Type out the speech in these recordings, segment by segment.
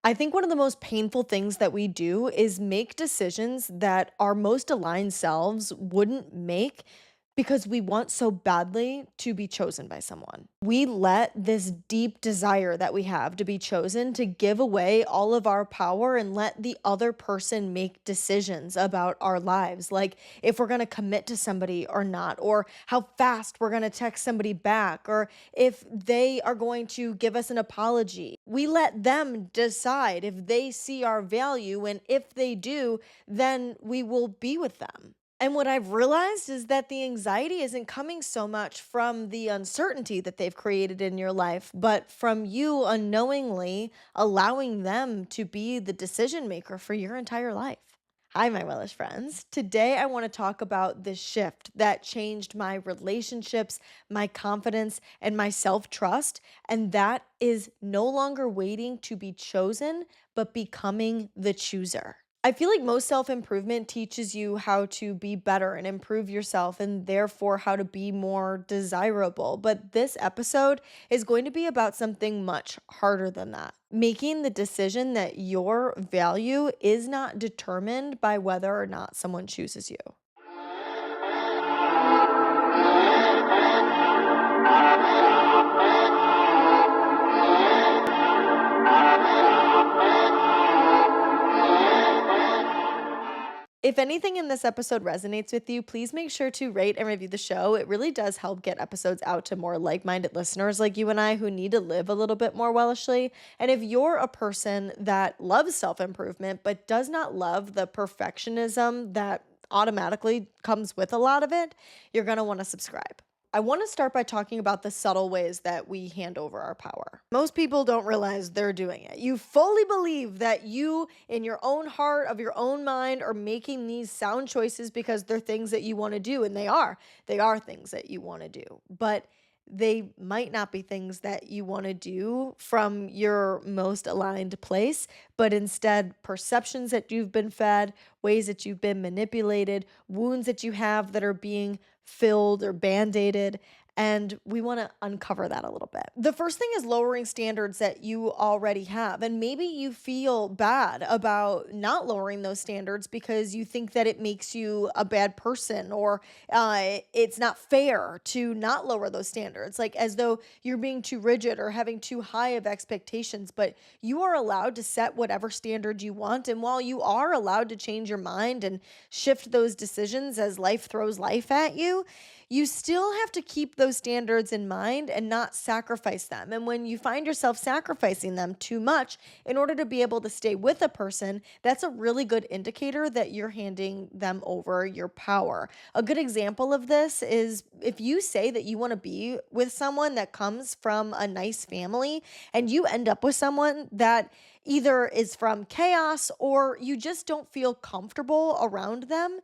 I think one of the most painful things that we do is make decisions that our most aligned selves wouldn't make because we want so badly to be chosen by someone. We let this deep desire that we have to be chosen to give away all of our power and let the other person make decisions about our lives. Like if we're going to commit to somebody or not, or how fast we're going to text somebody back, or if they are going to give us an apology. We let them decide if they see our value, and if they do, then we will be with them. And what I've realized is that the anxiety isn't coming so much from the uncertainty that they've created in your life, but from you unknowingly allowing them to be the decision maker for your entire life. Hi, my Wellish friends. Today, I want to talk about the shift that changed my relationships, my confidence, and my self trust. And that is no longer waiting to be chosen, but becoming the chooser. I feel like most self improvement teaches you how to be better and improve yourself, and therefore how to be more desirable. But this episode is going to be about something much harder than that. Making the decision that your value is not determined by whether or not someone chooses you. If anything in this episode resonates with you, please make sure to rate and review the show. It really does help get episodes out to more like minded listeners like you and I who need to live a little bit more wellishly. And if you're a person that loves self improvement but does not love the perfectionism that automatically comes with a lot of it, you're going to want to subscribe. I want to start by talking about the subtle ways that we hand over our power. Most people don't realize they're doing it. You fully believe that you, in your own heart, of your own mind, are making these sound choices because they're things that you want to do, and they are. They are things that you want to do. But they might not be things that you want to do from your most aligned place, but instead perceptions that you've been fed, ways that you've been manipulated, wounds that you have that are being filled or band-aided. And we want to uncover that a little bit. The first thing is lowering standards that you already have. And maybe you feel bad about not lowering those standards because you think that it makes you a bad person, or it's not fair to not lower those standards, like as though you're being too rigid or having too high of expectations. But you are allowed to set whatever standard you want. And while you are allowed to change your mind and shift those decisions as life throws life at you still have to keep those standards in mind and not sacrifice them. And when you find yourself sacrificing them too much in order to be able to stay with a person, that's a really good indicator that you're handing them over your power. A good example of this is if you say that you want to be with someone that comes from a nice family and you end up with someone that either is from chaos or you just don't feel comfortable around them,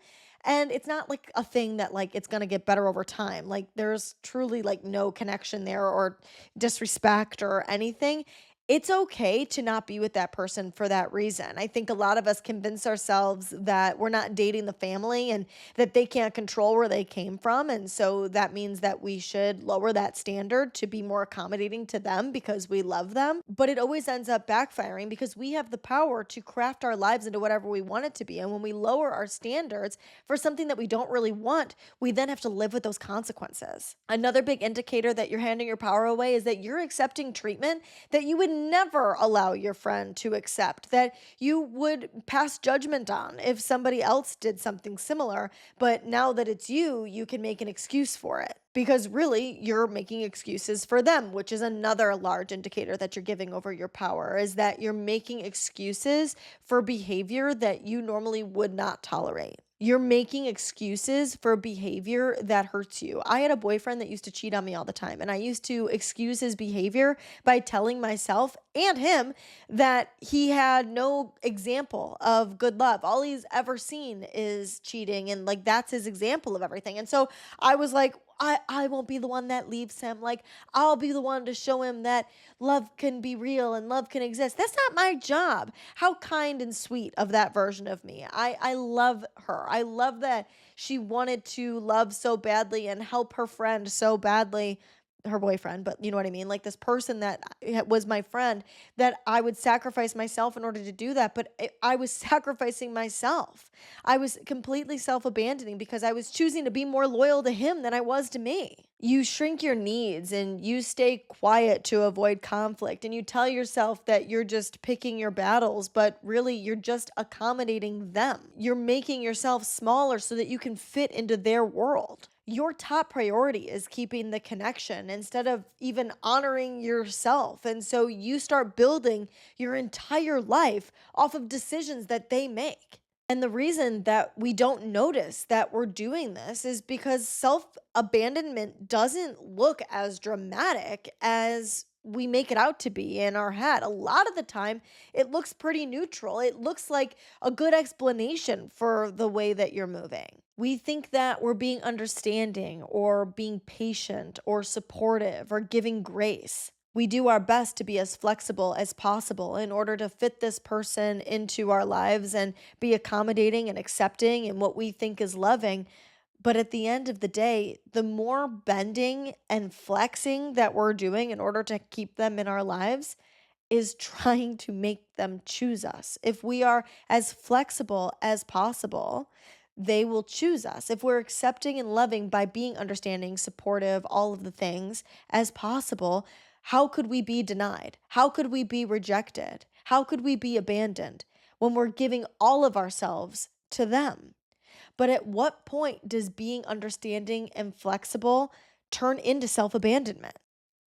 and it's not like a thing that like it's going to get better over time. Like there's truly like no connection there or disrespect or anything. It's okay to not be with that person for that reason. I think a lot of us convince ourselves that we're not dating the family and that they can't control where they came from. And so that means that we should lower that standard to be more accommodating to them because we love them. But it always ends up backfiring because we have the power to craft our lives into whatever we want it to be. And when we lower our standards for something that we don't really want, we then have to live with those consequences. Another big indicator that you're handing your power away is that you're accepting treatment that you would never allow your friend to accept, that you would pass judgment on if somebody else did something similar. But now that it's you, you can make an excuse for it. Because really, you're making excuses for them, which is another large indicator that you're giving over your power, is that you're making excuses for behavior that you normally would not tolerate. You're making excuses for behavior that hurts you. I had a boyfriend that used to cheat on me all the time, and I used to excuse his behavior by telling myself and him that he had no example of good love. All he's ever seen is cheating, and like that's his example of everything. And so I was like, I won't be the one that leaves him. Like, I'll be the one to show him that love can be real and love can exist. That's not my job. How kind and sweet of that version of me. I love her. I love that she wanted to love so badly and help her friend so badly. her boyfriend, but you know what I mean? Like this person that was my friend, that I would sacrifice myself in order to do that. But I was sacrificing myself. I was completely self abandoning because I was choosing to be more loyal to him than I was to me. You shrink your needs and you stay quiet to avoid conflict, and you tell yourself that you're just picking your battles, but really you're just accommodating them. You're making yourself smaller so that you can fit into their world. Your top priority is keeping the connection instead of even honoring yourself. And so you start building your entire life off of decisions that they make. And the reason that we don't notice that we're doing this is because self abandonment doesn't look as dramatic as we make it out to be in our head. A lot of the time, it looks pretty neutral. It looks like a good explanation for the way that you're moving. We think that we're being understanding or being patient or supportive or giving grace. We do our best to be as flexible as possible in order to fit this person into our lives and be accommodating and accepting and what we think is loving. But at the end of the day, the more bending and flexing that we're doing in order to keep them in our lives is trying to make them choose us. If we are as flexible as possible, they will choose us. If we're accepting and loving by being understanding, supportive, all of the things as possible, how could we be denied? How could we be rejected? How could we be abandoned when we're giving all of ourselves to them? But at what point does being understanding and flexible turn into self abandonment?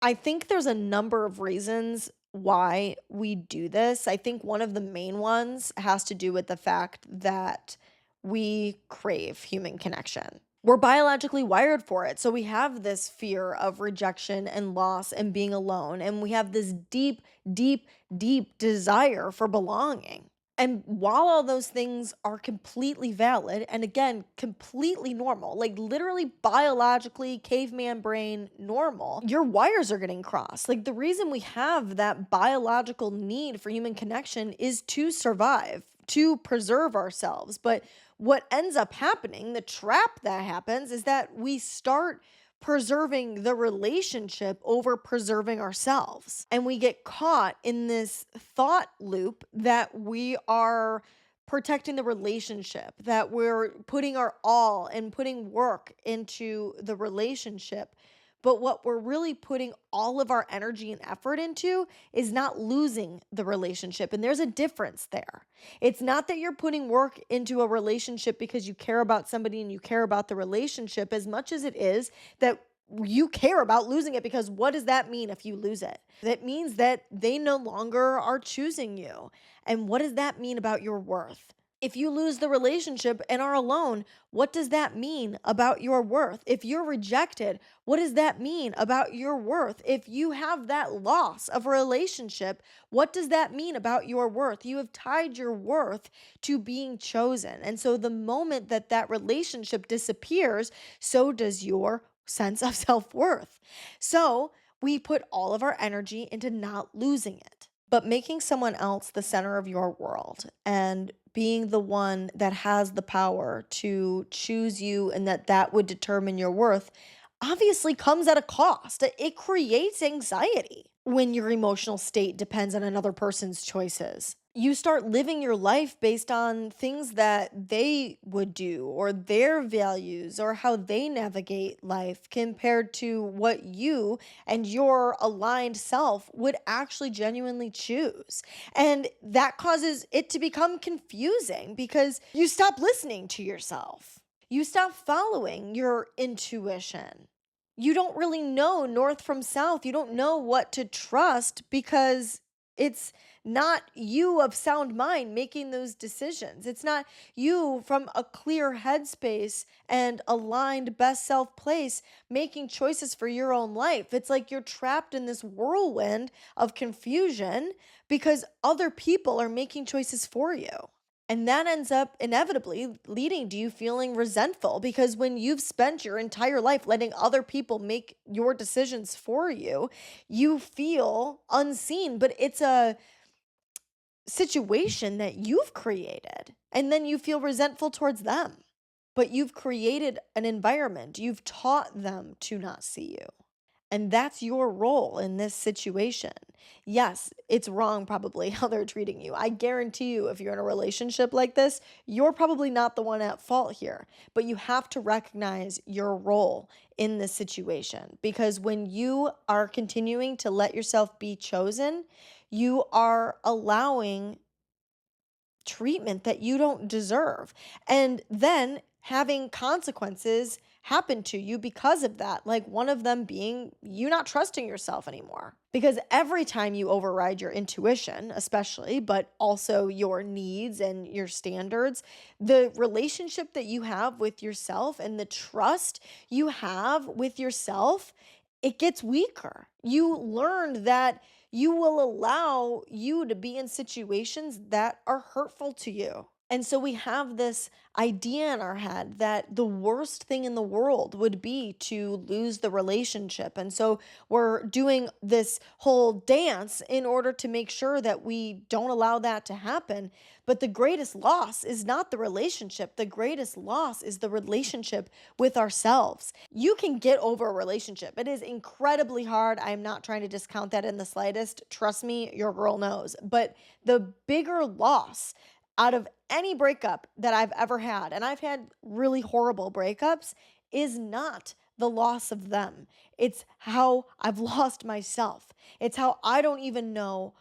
I think there's a number of reasons why we do this. I think one of the main ones has to do with the fact that we crave human connection. We're biologically wired for it. So we have this fear of rejection and loss and being alone. And we have this deep, deep, deep desire for belonging. And while all those things are completely valid and again, completely normal, like literally biologically, caveman brain normal, your wires are getting crossed. Like the reason we have that biological need for human connection is to survive, to preserve ourselves. But what ends up happening, the trap that happens, is that we start preserving the relationship over preserving ourselves. And we get caught in this thought loop that we are protecting the relationship, that we're putting our all and putting work into the relationship. But what we're really putting all of our energy and effort into is not losing the relationship. And there's a difference there. It's not that you're putting work into a relationship because you care about somebody and you care about the relationship as much as it is that you care about losing it, because what does that mean if you lose it? That means that they no longer are choosing you. And what does that mean about your worth? If you lose the relationship and are alone, what does that mean about your worth? If you're rejected, what does that mean about your worth? If you have that loss of a relationship, what does that mean about your worth? You have tied your worth to being chosen. And so the moment that that relationship disappears, so does your sense of self worth. So we put all of our energy into not losing it. But making someone else the center of your world and being the one that has the power to choose you and that would determine your worth obviously comes at a cost. It creates anxiety when your emotional state depends on another person's choices. You start living your life based on things that they would do or their values or how they navigate life compared to what you and your aligned self would actually genuinely choose. And that causes it to become confusing because you stop listening to yourself. You stop following your intuition. You don't really know north from south. You don't know what to trust because it's not you of sound mind making those decisions. It's not you from a clear headspace and aligned best self place making choices for your own life. It's like you're trapped in this whirlwind of confusion because other people are making choices for you. And that ends up inevitably leading to you feeling resentful because when you've spent your entire life letting other people make your decisions for you, you feel unseen, but it's a situation that you've created. And then you feel resentful towards them. But you've created an environment, you've taught them to not see you. And that's your role in this situation. Yes, it's wrong probably how they're treating you. I guarantee you, if you're in a relationship like this, you're probably not the one at fault here. But you have to recognize your role in this situation, because when you are continuing to let yourself be chosen, you are allowing treatment that you don't deserve. And then having consequences happen to you because of that. Like one of them being you not trusting yourself anymore. Because every time you override your intuition, especially, but also your needs and your standards, the relationship that you have with yourself and the trust you have with yourself, it gets weaker. You learn that you will allow you to be in situations that are hurtful to you. And so we have this idea in our head that the worst thing in the world would be to lose the relationship. And so we're doing this whole dance in order to make sure that we don't allow that to happen. But the greatest loss is not the relationship. The greatest loss is the relationship with ourselves. You can get over a relationship. It is incredibly hard. I am not trying to discount that in the slightest. Trust me, your girl knows. But the bigger loss out of any breakup that I've ever had, and I've had really horrible breakups, is not the loss of them. It's how I've lost myself. It's how I don't even know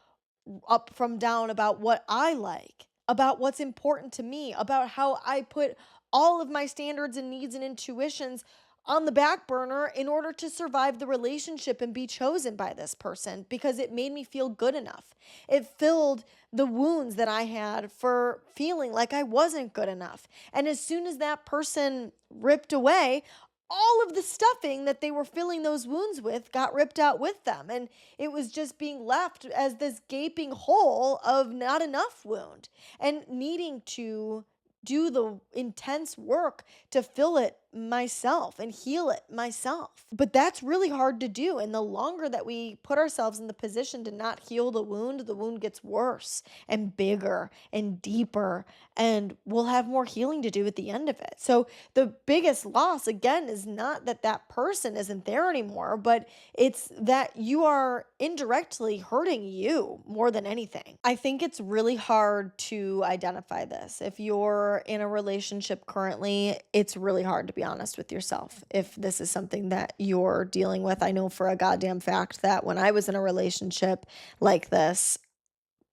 up from down about what I like, about what's important to me, about how I put all of my standards and needs and intuitions on the back burner in order to survive the relationship and be chosen by this person because it made me feel good enough. It filled the wounds that I had for feeling like I wasn't good enough. And as soon as that person ripped away, all of the stuffing that they were filling those wounds with got ripped out with them. And it was just being left as this gaping hole of not enough wound and needing to do the intense work to fill it myself and heal it myself. But that's really hard to do. And the longer that we put ourselves in the position to not heal the wound gets worse and bigger and deeper. And we'll have more healing to do at the end of it. So the biggest loss, again, is not that that person isn't there anymore, but it's that you are indirectly hurting you more than anything. I think it's really hard to identify this. If you're in a relationship currently, it's really hard to be honest with yourself. If this is something that you're dealing with, I know for a goddamn fact that when I was in a relationship like this,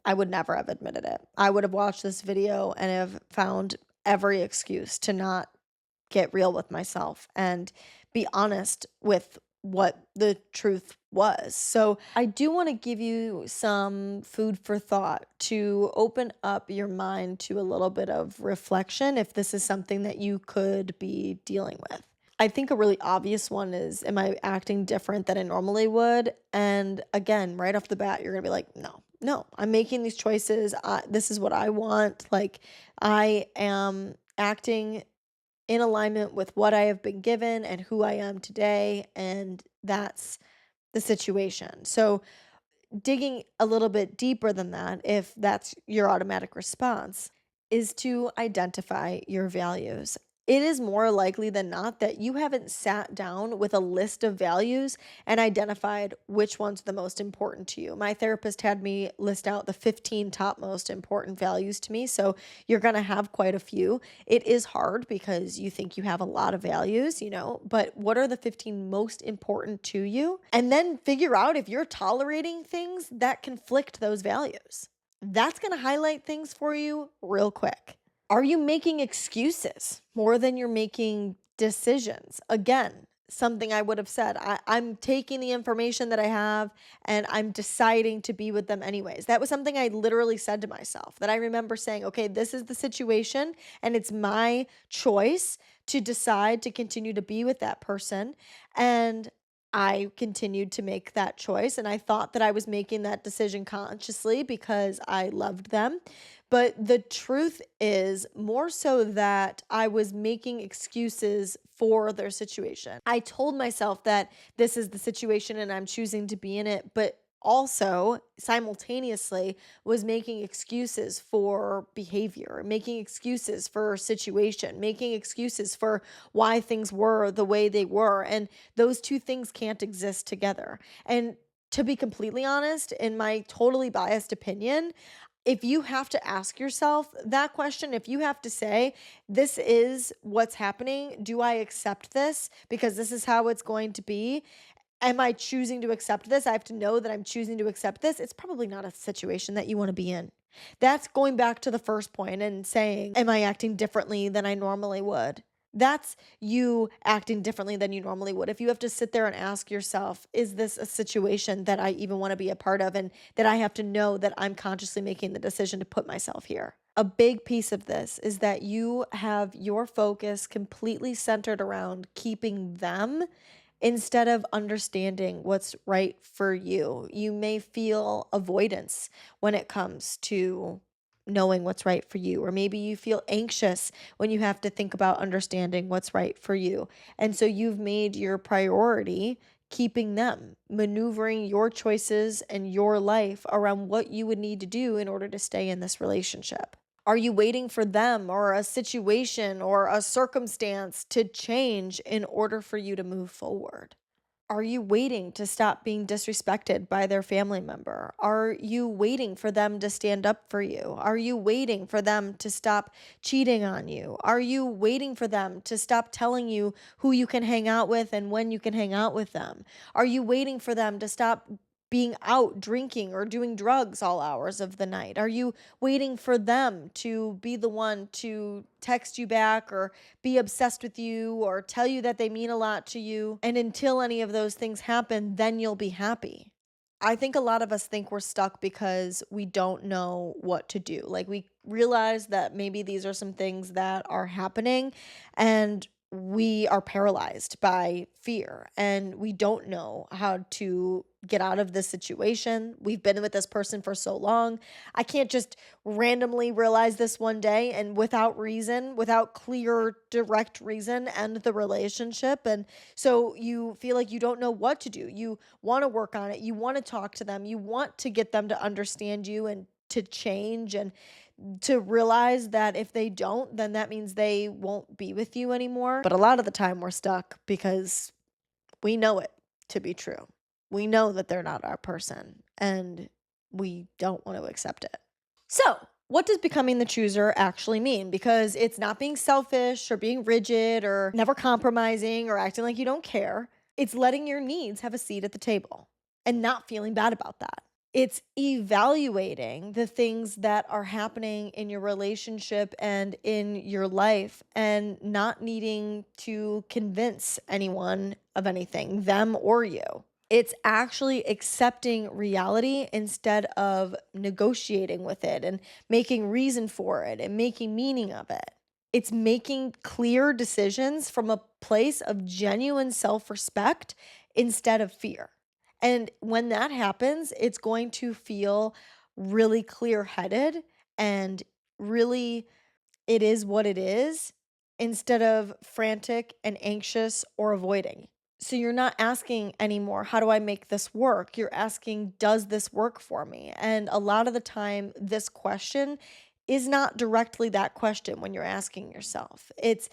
I would never have admitted it. I would have watched this video and have found every excuse to not get real with myself and be honest with what the truth was. So, I do want to give you some food for thought to open up your mind to a little bit of reflection if this is something that you could be dealing with. I think a really obvious one is, am I acting different than I normally would? And again, right off the bat, you're going to be like, no, no, I'm making these choices. This is what I want. Like, I am acting in alignment with what I have been given and who I am today. And that's the situation. So, digging a little bit deeper than that, if that's your automatic response, is to identify your values. It is more likely than not that you haven't sat down with a list of values and identified which ones are the most important to you. My therapist had me list out the 15 top most important values to me. So you're going to have quite a few. It is hard because you think you have a lot of values, but what are the 15 most important to you? And then figure out if you're tolerating things that conflict those values. That's going to highlight things for you real quick. Are you making excuses more than you're making decisions? Again, something I would have said. I'm taking the information that I have and I'm deciding to be with them anyways. That was something I literally said to myself, that I remember saying, okay, this is the situation and it's my choice to decide to continue to be with that person. And I continued to make that choice. And I thought that I was making that decision consciously because I loved them. But the truth is more so that I was making excuses for their situation. I told myself that this is the situation and I'm choosing to be in it, but also simultaneously was making excuses for behavior, making excuses for situation, making excuses for why things were the way they were. And those two things can't exist together. And to be completely honest, in my totally biased opinion, if you have to ask yourself that question, if you have to say, this is what's happening, do I accept this because this is how it's going to be? Am I choosing to accept this? I have to know that I'm choosing to accept this. It's probably not a situation that you want to be in. That's going back to the first point and saying, am I acting differently than I normally would? That's you acting differently than you normally would. If you have to sit there and ask yourself, is this a situation that I even want to be a part of? And that I have to know that I'm consciously making the decision to put myself here. A big piece of this is that you have your focus completely centered around keeping them instead of understanding what's right for you. You may feel avoidance when it comes to knowing what's right for you, or maybe you feel anxious when you have to think about understanding what's right for you. And so you've made your priority keeping them, maneuvering your choices and your life around what you would need to do in order to stay in this relationship. Are you waiting for them or a situation or a circumstance to change in order for you to move forward? Are you waiting to stop being disrespected by their family member? Are you waiting for them to stand up for you? Are you waiting for them to stop cheating on you? Are you waiting for them to stop telling you who you can hang out with and when you can hang out with them? Are you waiting for them to stop being out drinking or doing drugs all hours of the night? Are you waiting for them to be the one to text you back or be obsessed with you or tell you that they mean a lot to you? And until any of those things happen, then you'll be happy. I think a lot of us think we're stuck because we don't know what to do. Like we realize that maybe these are some things that are happening and we are paralyzed by fear and we don't know how to get out of this situation. We've been with this person for so long. I can't just randomly realize this one day and without reason, without clear, direct reason, end the relationship. And so you feel like you don't know what to do. You want to work on it. You want to talk to them. You want to get them to understand you and to change and to realize that if they don't, then that means they won't be with you anymore. But a lot of the time we're stuck because we know it to be true. We know that they're not our person and we don't want to accept it. So, what does becoming the chooser actually mean? Because it's not being selfish or being rigid or never compromising or acting like you don't care. It's letting your needs have a seat at the table and not feeling bad about that. It's evaluating the things that are happening in your relationship and in your life and not needing to convince anyone of anything, them or you. It's actually accepting reality instead of negotiating with it and making reason for it and making meaning of it. It's making clear decisions from a place of genuine self respect instead of fear. And when that happens, it's going to feel really clear headed and really, it is what it is instead of frantic and anxious or avoiding. So you're not asking anymore, how do I make this work? You're asking, does this work for me? And a lot of the time, this question is not directly that question when you're asking yourself. It's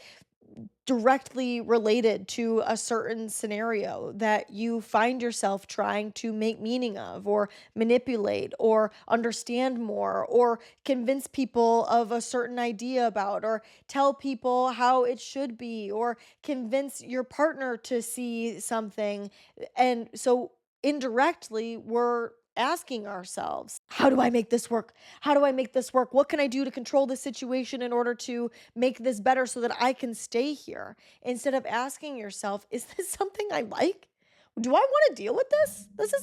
directly related to a certain scenario that you find yourself trying to make meaning of or manipulate or understand more or convince people of a certain idea about or tell people how it should be or convince your partner to see something. And so indirectly, we're asking ourselves, how do I make this work? How do I make this work? What can I do to control the situation in order to make this better so that I can stay here? Instead of asking yourself, is this something I like? Do I want to deal with this? This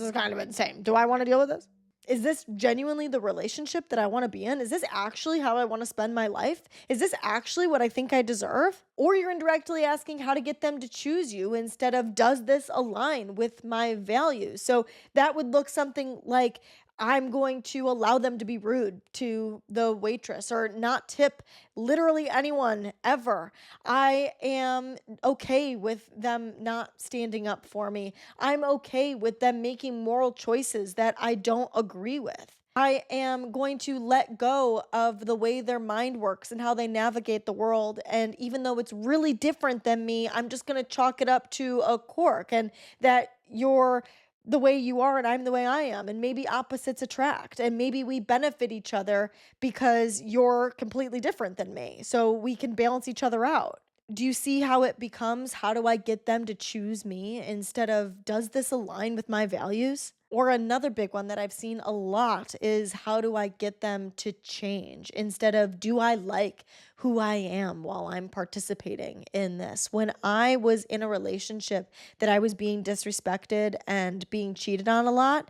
is kind of insane. Do I want to deal with this? Is this genuinely the relationship that I want to be in? Is this actually how I want to spend my life? Is this actually what I think I deserve? Or you're indirectly asking how to get them to choose you instead of, does this align with my values? So that would look something like, I'm going to allow them to be rude to the waitress or not tip literally anyone ever. I am okay with them not standing up for me. I'm okay with them making moral choices that I don't agree with. I am going to let go of the way their mind works and how they navigate the world. And even though it's really different than me, I'm just going to chalk it up to a quirk and that you're the way you are and I'm the way I am. And maybe opposites attract. And maybe we benefit each other because you're completely different than me. So we can balance each other out. Do you see how it becomes, how do I get them to choose me instead of, does this align with my values? Or another big one that I've seen a lot is, how do I get them to change instead of, do I like who I am while I'm participating in this? When I was in a relationship that I was being disrespected and being cheated on a lot,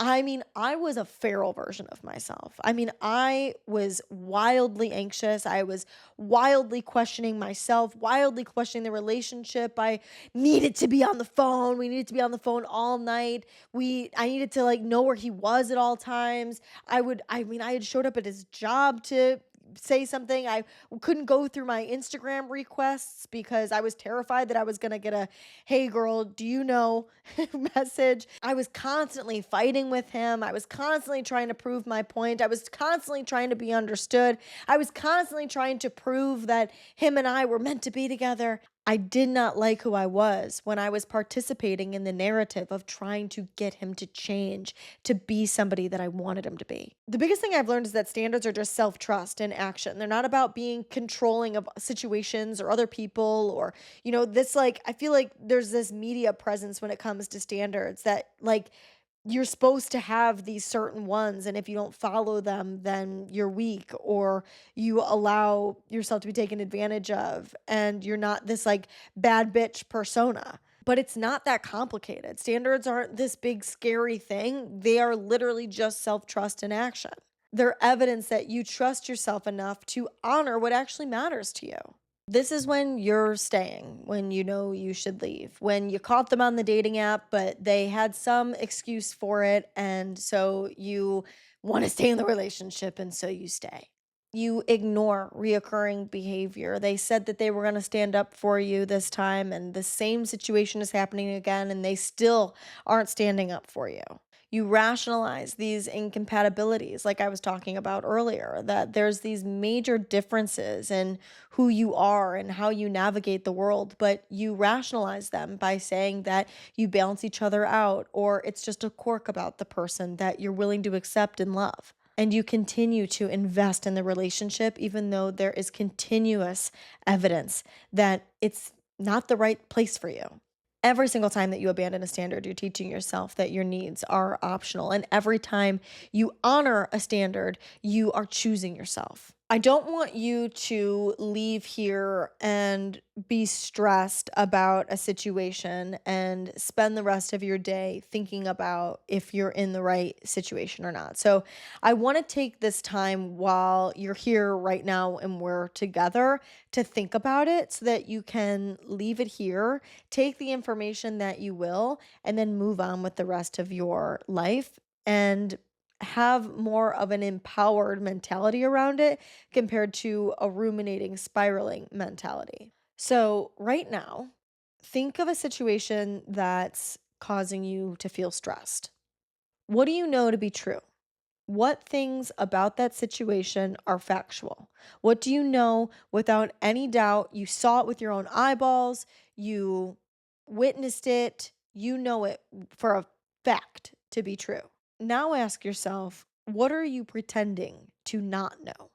I mean, I was a feral version of myself. I mean, I was wildly anxious. I was wildly questioning myself, wildly questioning the relationship. I needed to be on the phone. We needed to be on the phone all night. I needed to like know where he was at all times. I had showed up at his job to say something. I couldn't go through my Instagram requests because I was terrified that I was going to get a, "Hey girl, do you know?" message. I was constantly fighting with him. I was constantly trying to prove my point. I was constantly trying to be understood. I was constantly trying to prove that him and I were meant to be together. I did not like who I was when I was participating in the narrative of trying to get him to change, to be somebody that I wanted him to be. The biggest thing I've learned is that standards are just self trust in action. They're not about being controlling of situations or other people or, this like, I feel like there's this media presence when it comes to standards that like, you're supposed to have these certain ones, and if you don't follow them then you're weak or you allow yourself to be taken advantage of and you're not this like bad bitch persona. But it's not that complicated. Standards aren't this big scary thing. They are literally just self-trust in action. They're evidence that you trust yourself enough to honor what actually matters to you. This is when you're staying, when you know you should leave, when you caught them on the dating app, but they had some excuse for it. And so you want to stay in the relationship, and so you stay. You ignore reoccurring behavior. They said that they were going to stand up for you this time, and the same situation is happening again, and they still aren't standing up for you. You rationalize these incompatibilities, like I was talking about earlier, that there's these major differences in who you are and how you navigate the world, but you rationalize them by saying that you balance each other out, or it's just a quirk about the person that you're willing to accept and love. And you continue to invest in the relationship, even though there is continuous evidence that it's not the right place for you. Every single time that you abandon a standard, you're teaching yourself that your needs are optional. And every time you honor a standard, you are choosing yourself. I don't want you to leave here and be stressed about a situation and spend the rest of your day thinking about if you're in the right situation or not. So, I want to take this time while you're here right now and we're together to think about it so that you can leave it here, take the information that you will, and then move on with the rest of your life and have more of an empowered mentality around it compared to a ruminating, spiraling mentality. So, right now, think of a situation that's causing you to feel stressed. What do you know to be true? What things about that situation are factual? What do you know without any doubt? You saw it with your own eyeballs, you witnessed it, you know it for a fact to be true. Now ask yourself, what are you pretending to not know?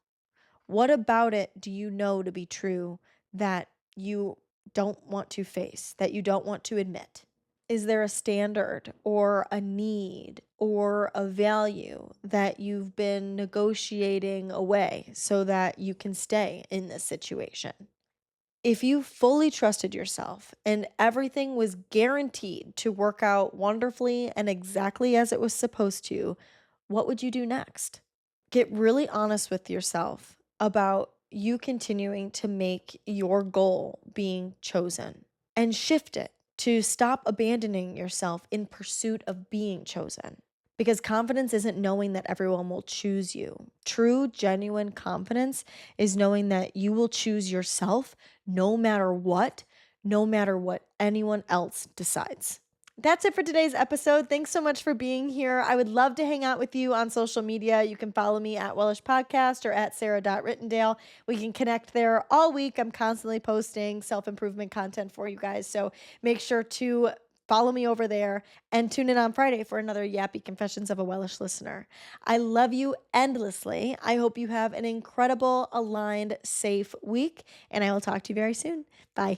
What about it do you know to be true that you don't want to face, that you don't want to admit? Is there a standard or a need or a value that you've been negotiating away so that you can stay in this situation? If you fully trusted yourself and everything was guaranteed to work out wonderfully and exactly as it was supposed to, what would you do next? Get really honest with yourself about you continuing to make your goal being chosen and shift it to stop abandoning yourself in pursuit of being chosen. Because confidence isn't knowing that everyone will choose you. True, genuine confidence is knowing that you will choose yourself no matter what anyone else decides. That's it for today's episode. Thanks so much for being here. I would love to hang out with you on social media. You can follow me at Wellish Podcast or at Sarah.Rittendale. We can connect there all week. I'm constantly posting self-improvement content for you guys. So make sure to follow me over there and tune in on Friday for another Yappy Confessions of a Wellish Listener. I love you endlessly. I hope you have an incredible, aligned, safe week, and I will talk to you very soon. Bye.